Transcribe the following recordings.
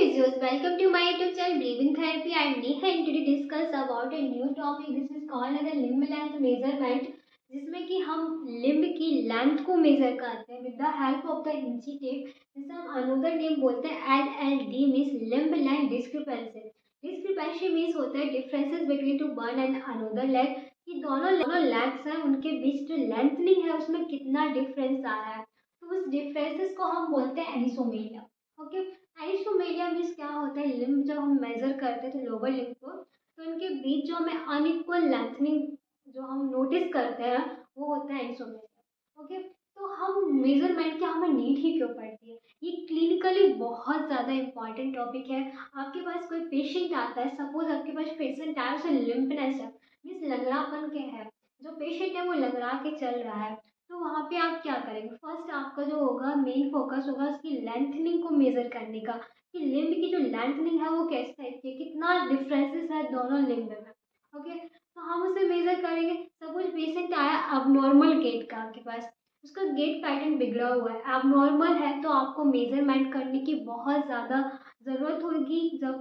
Physios, welcome to my YouTube channel Breathing Therapy. I am Neha and today discuss about a new topic. This is called as a limb length measurement, जिसमें कि हम limb की length को major करते हैं with the help of the इंची tape, जिसे हम अनदर नेम बोलते हैं LLD means limb length discrepancy. Discrepancy means होता है differences between two one and another leg, कि दोनों लेग्स हैं उनके बीच जो लेंथनिंग है उसमें कितना डिफरेंस आ रहा है. तो उस डिफरेंसेस को हम बोलते हैं एनिसोमेरिया. ओके, आइसोमेरिया मीन्स क्या होता है, लिम्ब जब हम मेजर करते हैं तो लोअर लिम्ब को, तो उनके बीच जो हमें अनइक्वल लेंथनिंग जो हम नोटिस करते हैं वो होता है आइसोमेरिया. ओके, तो हम मेजरमेंट की हमें नीड ही क्यों पड़ती है, ये क्लिनिकली बहुत ज़्यादा इंपॉर्टेंट टॉपिक है. आपके पास कोई पेशेंट आता है, सपोज आपके पास पेशेंट आया, उसे लिम्पनेस है मीन्स लंगड़ापन के है, जो पेशेंट है वो लंगड़ा के चल रहा है, तो वहाँ पे आप क्या करेंगे, फर्स्ट आपका जो होगा मेन फोकस होगा उसकी लेंथनिंग को मेजर करने का, कि लिम्ब की जो लेंथनिंग है वो कैसे टाइप की है, कितना डिफरेंसेस है दोनों लिम्ब में. ओके, तो हम उसे मेजर करेंगे. सपोज पेशेंट आया अबनॉर्मल गेट का, आपके पास उसका गेट पैटर्न बिगड़ा हुआ है, अबनॉर्मल है, तो आपको मेजरमेंट करने की बहुत ज़्यादा ज़रूरत होगी जब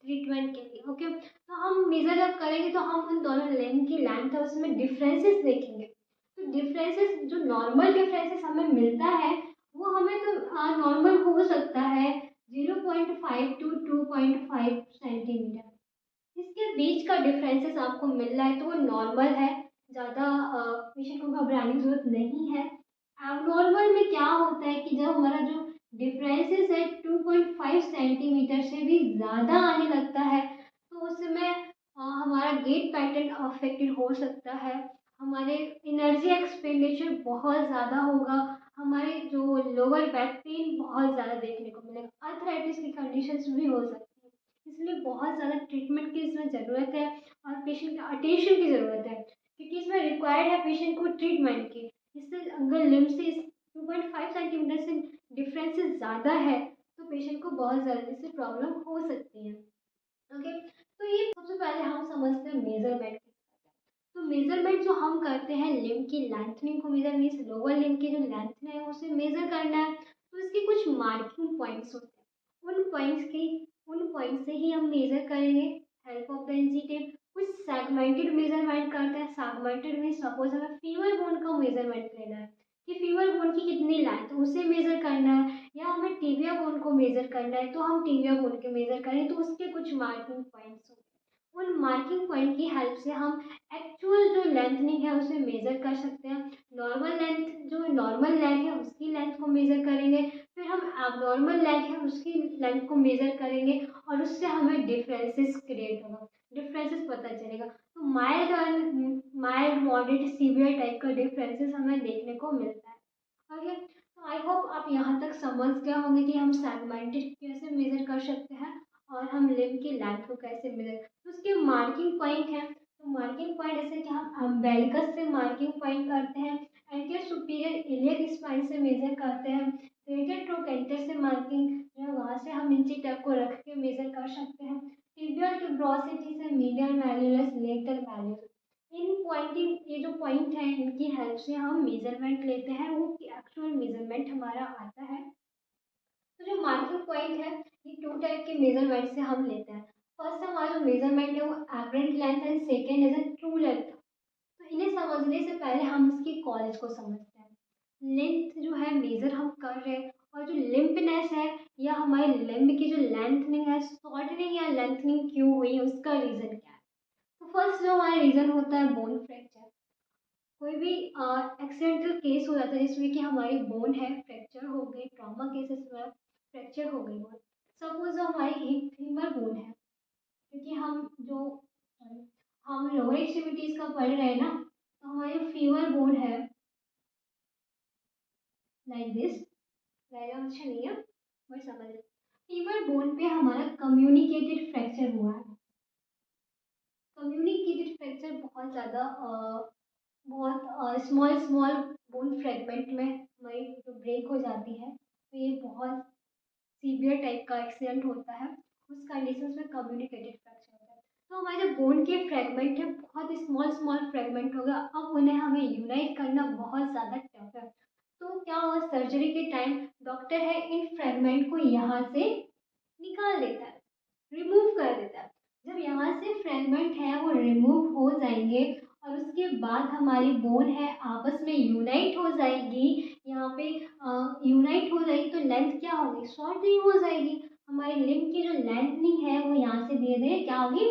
ट्रीटमेंट के लिए. ओके, तो हम मेजर जब करेंगे तो हम उन दोनों लिम्ब की लेंथ है उसमें डिफरेंसेस देखेंगे. तो डिफरेंसेस जो नॉर्मल डिफरेंसेस हमें मिलता है वो हमें तो नॉर्मल हो सकता है 0.5 to 2.5 सेंटीमीटर. इसके बीच का डिफरेंसेस आपको मिल रहा है तो वो नॉर्मल है, ज़्यादा पेशेंट को घबराने की जरूरत नहीं है. एबनॉर्मल में क्या होता है कि जब हमारा जो डिफरेंसेस है 2.5 सेंटीमीटर से भी ज़्यादा आने लगता है, तो उसमें हमारा गेट पैटर्न अफेक्टेड हो सकता है, हमारे एनर्जी एक्सपेंडिचर बहुत ज़्यादा होगा, हमारे जो लोअर बैक पेन बहुत ज़्यादा देखने को मिलेगा, अर्थराइटिस की कंडीशंस भी हो सकती है. इसलिए बहुत ज़्यादा ट्रीटमेंट की इसमें ज़रूरत है और पेशेंट का अटेंशन की ज़रूरत है, क्योंकि इसमें रिक्वायर्ड है पेशेंट को ट्रीटमेंट की. इससे अगर लिम्ब से 2.5 सेंटीमीटर से डिफरेंसेस ज़्यादा है तो पेशेंट को बहुत जल्दी से प्रॉब्लम हो सकती है. ओके, तो ये सबसे पहले हम समझते हैं मेजरमेंट. तो मेजरमेंट जो हम करते हैं लिम्ब की लेंथनिंग को मेजर मीन्स लोअर लिम्ब की जो लेंथ है उसे मेजर करना है, तो इसके कुछ मार्किंग पॉइंट्स होते हैं. उन पॉइंट से ही हम मेजर करेंगे हेल्प ऑफ द इंची टेप. कुछ सेगमेंटेड मेजरमेंट करते हैं. सेगमेंटेड मीन्स सपोज हमें फीमर बोन का मेजरमेंट लेना है कि फीमर बोन की कितनी लेंथ उसे मेजर करना है, या हमें टीबिया बोन को मेजर करना है तो हम टीबिया बोन के मेजर करें, तो उसके कुछ मार्किंग पॉइंट्स होते हैं. उन मार्किंग पॉइंट की हेल्प से हम एक्चुअल जो लेंथनिंग है उसे मेजर कर सकते हैं. नॉर्मल लेंथ जो नॉर्मल लेग है उसकी लेंथ को मेजर करेंगे, फिर हम एबनॉर्मल लेग है उसकी लेंथ को मेजर करेंगे और उससे हमें डिफरेंसेस क्रिएट होगा, डिफरेंसेस पता चलेगा. तो माइल्ड मॉडरेट सीवियर टाइप का डिफरेंसेस हमें देखने को मिलता है. ओके, तो आई होप आप यहाँ तक समझ गए होंगे कि हम सेगमेंटेड कैसे मेजर कर सकते हैं और हम लिम्ब की लेंथ को कैसे मेजर. तो उसके मार्किंग पॉइंट है. तो मार्किंग पॉइंट जैसे कि हम अम्बेलिकस से मार्किंग पॉइंट करते हैं, एंटीरियर सुपीरियर इलियक स्पाइन से मेजर करते हैं, ग्रेटर ट्रोकेंटर से मार्किंग जो है वहाँ से हम इंची टेप को रख के मेजर कर सकते हैं, टिबियल ट्यूबरोसिटी से मीडियल मैल्यूलस लेटर मैल्यूलस. इन पॉइंटिंग ये जो पॉइंट है इनकी हेल्प से हम मेजरमेंट लेते हैं, वो एक्चुअल मेजरमेंट हमारा आता है. तो जो मार्किंग पॉइंट है ये टू टाइप के मेजरमेंट से हम लेते हैं. फर्स्ट हमारा जो मेजरमेंट है वो average length and second is a true length. तो इन्हें समझने से पहले हम इसकी कॉलेज को समझते हैं. लेंथ जो है मेजर हम कर रहे हैं, और जो लिम्पनेस है या हमारे लिम्ब की जो लेंथनिंग है शॉर्टनिंग या लेंथनिंग क्यों हुई है उसका रीज़न क्या है. तो फर्स्ट जो हमारा रीज़न होता है बोन फ्रैक्चर. कोई भी एक्सीडेंटल केस हो जाता है जिसमें कि हमारी बोन है फ्रैक्चर हो गई, ट्रॉमा केसेस में फ्रैक्चर हो गई बोन. सपोज जो हमारी एक फीमर बोन है, क्योंकि हम लोअर एक्सट्रीमिटीज का पढ़ रहे हैं ना, तो हमारी फीमर बोन है लाइक दिस. डायग्राम अच्छा नहीं है बट समझ. फीमर बोन पे हमारा कम्युनिकेटेड फ्रैक्चर हुआ है. कम्युनिकेटेड फ्रैक्चर बहुत ज़्यादा बहुत स्मॉल स्मॉल बोन फ्रेगमेंट में हमारी जो ब्रेक हो जाती है, तो ये बहुत सीवियर टाइप का एक्सीडेंट होता है. उस कंडीशंस में कम्युनिकेटेड फ्रैक्चर होता है. तो हमारे जो बोन के फ्रेगमेंट है बहुत स्मॉल स्मॉल फ्रेगमेंट हो गया, अब उन्हें हमें यूनाइट करना बहुत ज़्यादा टफ है. तो क्या हुआ, सर्जरी के टाइम डॉक्टर है इन फ्रेगमेंट को यहाँ से निकाल देता है, रिमूव कर देता है। जब यहाँ से फ्रेगमेंट है वो रिमूव हो जाएंगे और उसके बाद हमारी बोन है आपस में यूनाइट हो जाएगी। यहाँ पे यूनाइट हो जाएगी तो लेंथ क्या होगी, शॉर्टनिंग हो जाएगी। हमारी लिम्ब की जो लेंथनिंग है वो यहाँ से धीरे धीरे क्या होगी,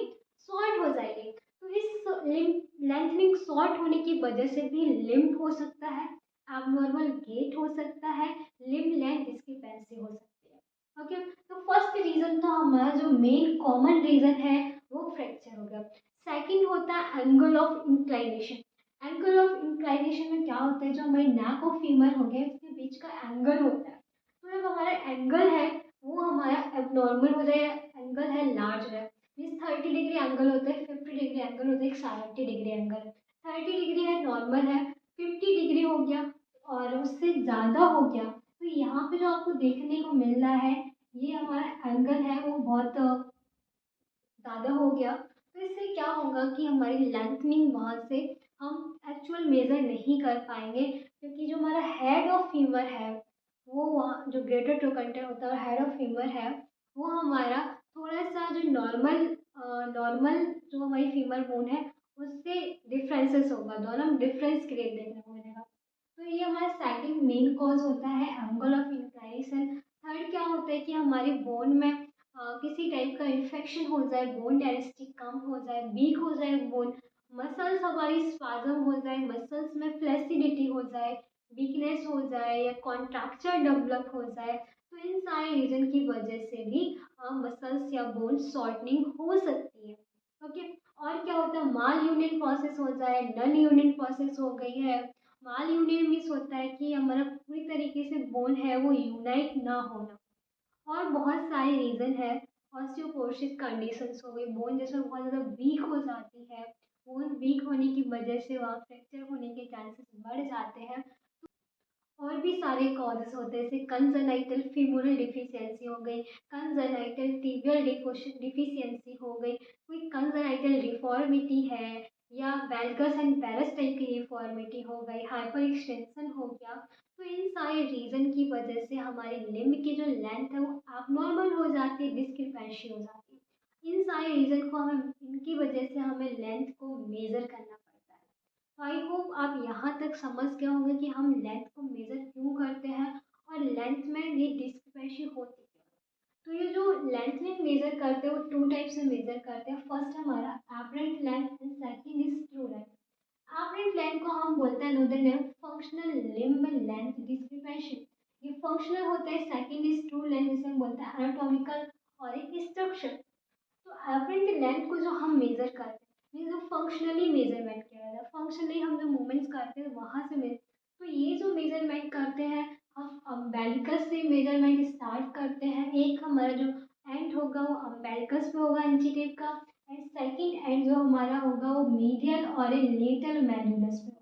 शॉर्ट हो जाएगी। तो इस लिम्ब लेंथनिंग शॉर्ट होने की वजह से भी लिम्ब हो सकता है, एबनॉर्मल गेट हो सकता है, लिम्ब लेंथ डिस्क्रिपेंसी हो सकती है। ओके, तो फर्स्ट रीजन तो हमारा जो मेन कॉमन रीजन है वो फ्रैक्चर हो गया। सेकंड होता है angle of inclination. Angle of inclination में क्या होता है, जो हमारी नेक और फीमर हो गया इसके बीच का एंगल होता है। तो जब हमारा एंगल है वो हमारा एबनॉर्मल हो जाए, एंगल है लार्ज है, मीन्स 30 डिग्री एंगल होता है, 50 डिग्री एंगल होता है, 70 डिग्री एंगल। 30 डिग्री है नॉर्मल है, 50 डिग्री हो गया और उससे ज़्यादा हो गया तो यहाँ पे जो आपको देखने को मिल रहा है ये हमारा एंगल है वो बहुत ज़्यादा हो गया। तो इससे क्या होगा कि हमारी लेंथनिंग वहाँ से हम एक्चुअल मेज़र नहीं कर पाएंगे, क्योंकि जो हमारा हेड ऑफ फीमर है वो वहाँ जो ग्रेटर ट्रोकेंटर होता है, हेड ऑफ फीमर है वो हमारा थोड़ा सा जो नॉर्मल जो हमारी फीमर बोन है उससे डिफरेंसेस होगा, दोनों में डिफरेंस क्रिएट देखने को मिलेगा। तो ये हमारा सेकंड मेन कॉज होता है एंगल ऑफ इंक्लाइनेशन। थर्ड क्या होता है कि हमारी बोन में किसी टाइप का इन्फेक्शन हो जाए, बोन डेंसिटी कम हो जाए, वीक हो जाए बोन, मसल्स हमारी स्पाज्म हो जाए, मसल्स में फ्लेक्सिबिलिटी हो जाए, वीकनेस हो जाए या कॉन्ट्रैक्चर डेवलप हो जाए। तो इन सारे रीजन की वजह से भी मसल्स या बोन शॉर्टनिंग हो सकती है। ओके, और क्या होता है, माल यूनियन प्रोसेस हो जाए, नन यूनियन प्रोसेस हो गई है। माल यूनियन मीन्स होता है कि हमारा पूरी तरीके से बोन है वो यूनाइट ना होना। और बहुत सारे रीज़न है, ऑस्टियोपोरोसिस कंडीशंस हो गई, बोन जिसमें बहुत ज़्यादा वीक हो जाती है, बोन वीक होने की वजह से वहाँ फ्रैक्चर होने के चांसेस बढ़ जाते हैं। और भी सारे कॉजेस होते हैं, जैसे कंजनाइटल फीमोरल डिफिशियंसी हो गई, कंजनाइटल टिबियल डिफिशियंसी हो गई, कोई कंजनाइटल डिफॉर्मिटी है या वेल्गस एंड पेरस टाइप की डिफॉर्मिटी हो गई, हाइपर एक्सटेंशन हो गया। तो इन सारे रीज़न की वजह से हमारी लिम्ब की जो लेंथ है वो abnormal हो जाती है, डिस्क्रिपेंसी हो जाती है। इन सारे रीज़न को हमें, इनकी वजह से हमें लेंथ को मेज़र करना पड़ता है। तो आई होप आप यहाँ तक समझ गए होंगे कि हम लेंथ को मेज़र क्यों करते हैं और लेंथ में ये डिस्क्रिपेंसी होती है। तो ये जो लेंथ में मेज़र करते हैं वो टू टाइप से मेज़र करते हैं। फर्स्ट हमारा apparent length and second is true length. Apparent length को हम बोलते हैं another name functional limb length discrepancy. ये फंक्शनल होता है, सेकंड इज ट्रू लेंथ जिसे हम बोलते हैं एनाटॉमिकल और एक स्ट्रक्चर। तो एवरेज लेंथ को जो हम मेजर करते हैं, ये जो फंक्शनली मेजरमेंट किया जाता है, फंक्शनली हम जो मूवमेंट्स करते हैं वहाँ से मेजर। तो ये जो मेजरमेंट करते हैं हम अम्बेलिकस से मेजरमेंट स्टार्ट करते हैं। एक हमारा जो एंड होगा वो अम्बेलिकस पे होगा इंची टेप का, एंड सेकंड एंड जो हमारा होगा वो मीडियल और लेटरल मैन्युलस पे,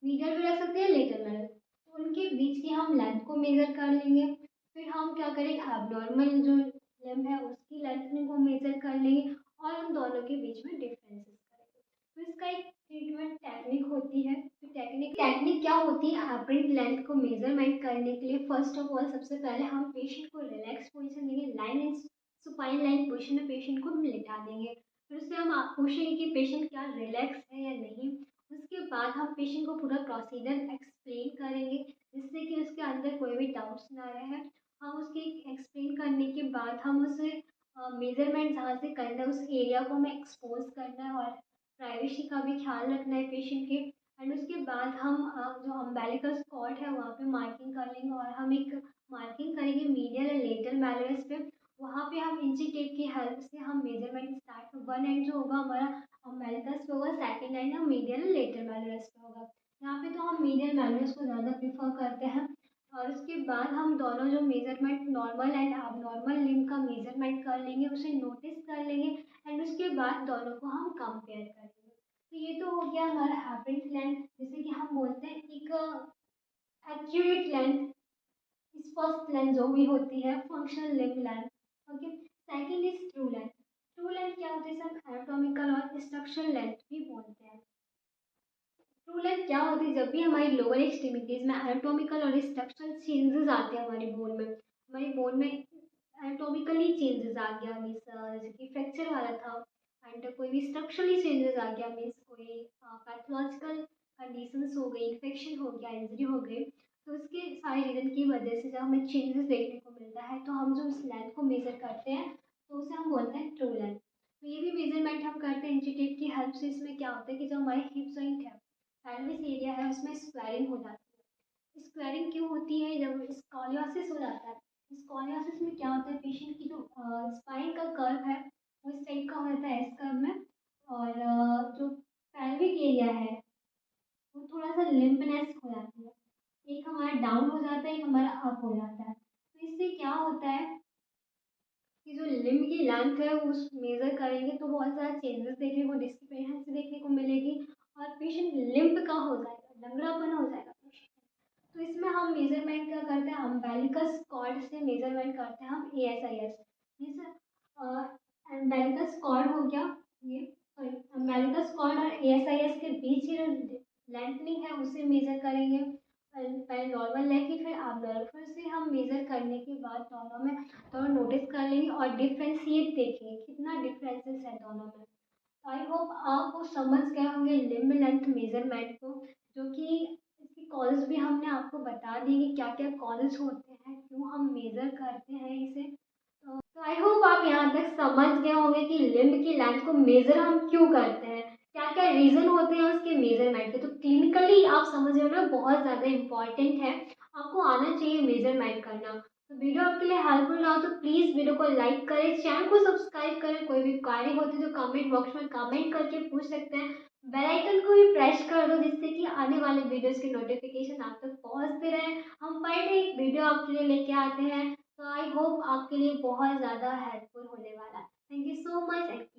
मीडियल भी रख सकते हैं लेटरल मैन्युलस। तो उनके बीच की हम लेंथ को मेजर कर लेंगे। फिर हम क्या करेंगे, एबनॉर्मल जो लिम्ब है उसकी लेंथ को मेजर कर लेंगे और उन दोनों के बीच में डिफरेंसेस करेंगे। तो इसका एक ट्रीटमेंट टेक्निक होती है। तो टेक्निक क्या होती है एपरेंट लेंथ को मेजरमेंट करने के लिए? फर्स्ट ऑफ ऑल सबसे पहले हम पेशेंट को रिलैक्स पोजीशन देंगे, line and supine line position में पेशेंट को हम लिटा देंगे। फिर उससे हम पूछेंगे कि पेशेंट क्या रिलैक्स है या नहीं। उसके बाद हम पेशेंट को पूरा प्रोसीजर एक्सप्लेन करेंगे जिससे कि उसके अंदर कोई भी डाउट्स ना रहे। हम उसके एक्सप्लेन करने के बाद हम उसे मेजरमेंट जहाँ से करना है उस एरिया को हमें एक्सपोज करना है और प्राइवेसी का भी ख्याल रखना है पेशेंट के। एंड उसके बाद हम जो अम्बेलिकस कॉर्ड है वहाँ पे मार्किंग कर लेंगे और हम एक मार्किंग करेंगे मीडियल एंड लेटरल मैलरस पे। वहाँ पे हम इंची टेप की हेल्प से हम मेजरमेंट स्टार्ट, वन एंड जो होगा हमारा अम्बेलिकस पे होगा, सेकेंड एंड हम मीडियल लेटरल मैलरस पे होगा। यहाँ पे तो हम मीडियल मैलरस को ज़्यादा प्रीफर करते हैं। और उसके बाद हम दोनों जो measurement normal and abnormal limb का मेजरमेंट कर लेंगे, उसे नोटिस कर लेंगे एंड उसके बाद दोनों को हम कंपेयर करेंगे। तो ये तो हो गया हमारा एपरेंट लेंथ, जैसे कि हम बोलते हैं एक एक्यूरेट लेंथ, स्पष्ट लेंथ जो भी होती है, functional limb length. Okay, second is true length. True length क्या होती है, हम एनाटॉमिकल और स्ट्रक्चरल लेंथ भी बोलते हैं। ट्रू लेंथ क्या होती है, जब भी हमारी लोअर एक्सट्रीमिटीज में एनाटॉमिकल और स्ट्रक्चरल चेंजेस आते हैं हमारी बोन में एनाटॉमिकली चेंजेस आ गया, मीन्स जैसे कि फ्रैक्चर वाला था, एंड कोई भी स्ट्रक्चरली चेंजेस आ गया, मीन्स कोई पैथोलॉजिकल कंडीशंस हो गई, इन्फेक्शन हो गया, इंजरी हो गई, तो इसके सारे रीज़न की वजह से जब हमें चेंजेस देखने को मिलता है तो हम जो उस लेंथ को मेज़र करते हैं तो उसे हम बोलते हैं ट्रू लेंथ। तो ये भी मेजरमेंट हम करते हैं इंची टेप की हेल्प से। इसमें क्या होता है कि जो हमारे हिप जॉइंट है, पेल्विस एरिया है, उसमें स्क्वेरिंग हो जाती है। स्क्वेरिंग क्यों होती है? जब स्कॉलियोसिस हो जाता है, स्कॉलियोसिस में क्या होता है, पेशेंट की जो स्पाइन का कर्व है वो इस टाइप का हो जाता है, एस कर्व में, और जो पेल्विक एरिया है वो थोड़ा सा लिम्पनेस हो जाती है, एक हमारा डाउन हो जाता है, एक हमारा अप हो जाता है। तो इससे क्या होता है कि जो लिम्ब की लेंथ है उस मेज़र करेंगे तो बहुत ज़्यादा चेंजेस देखने को, डिस्क्रिपेंसी देखने को मिलेगी, और पेशेंट लिम्ब का हो जाएगा, लंगड़ापन हो जाएगा पेशेंट। तो इसमें हम मेजरमेंट क्या करते हैं, अम्बेलिकस कॉर्ड से मेजरमेंट करते हैं हम ASIS, मीन्स अम्बेलिकस कॉर्ड हो गया ये, सॉरी, अम्बेलिकस कॉर्ड और ASIS के बीच की जो लेंथनिंग है उसे मेजर करेंगे, पहले नॉर्मल लेके फिर एबनॉर्मल, फिर से हम मेजर करने के बाद दोनों में तो नोटिस कर लेंगे और डिफ्रेंशिएट देखेंगे कितना डिफरेंसेस है दोनों में। आई होप आप वो समझ गए होंगे लिम्ब लेंथ मेजरमेंट को, जो कि इसकी कॉजेज भी हमने आपको बता दी कि क्या क्या कॉजेज होते हैं, क्यों हम मेजर करते हैं इसे। तो आई होप आप यहाँ तक समझ गए होंगे कि लिम्ब की लेंथ को मेजर हम क्यों करते हैं, क्या क्या रीजन होते हैं उसके मेजरमेंट के। तो क्लिनिकली आप समझ रहे हो ना, बहुत ज़्यादा इंपॉर्टेंट है, आपको आना चाहिए मेजरमेंट करना। तो वीडियो आपके लिए हेल्पफुल रहा तो प्लीज़ वीडियो को लाइक करें, चैनल को सब्सक्राइब करें, कोई भी क्वारी होती है तो कमेंट बॉक्स में कमेंट करके पूछ सकते हैं। बेल आइकन को भी प्रेस कर दो जिससे कि आने वाले वीडियोस की नोटिफिकेशन आप तक पहुंचते रहे। हम पर डे एक वीडियो आपके लिए लेके आते हैं, तो आई होप आपके लिए बहुत ज़्यादा हेल्पफुल होने वाला है। Thank you so much.